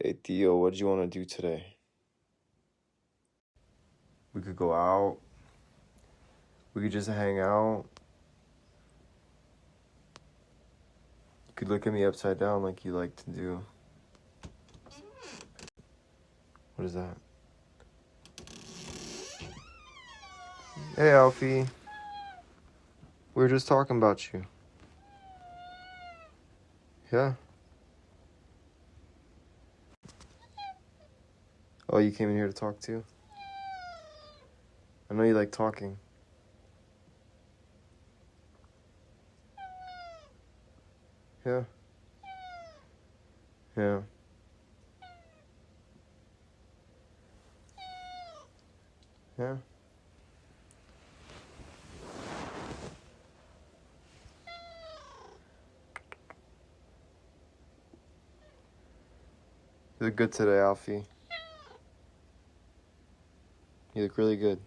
Hey Theo, what do you want to do today? We could go out. We could just hang out. You could look at me upside down like you like to do. What is that? Hey Alfie. We were just talking about you. Yeah. Oh, you came in here to talk too? I know you like talking. Yeah. Yeah. Yeah. You look good today, Alfie. You look really good.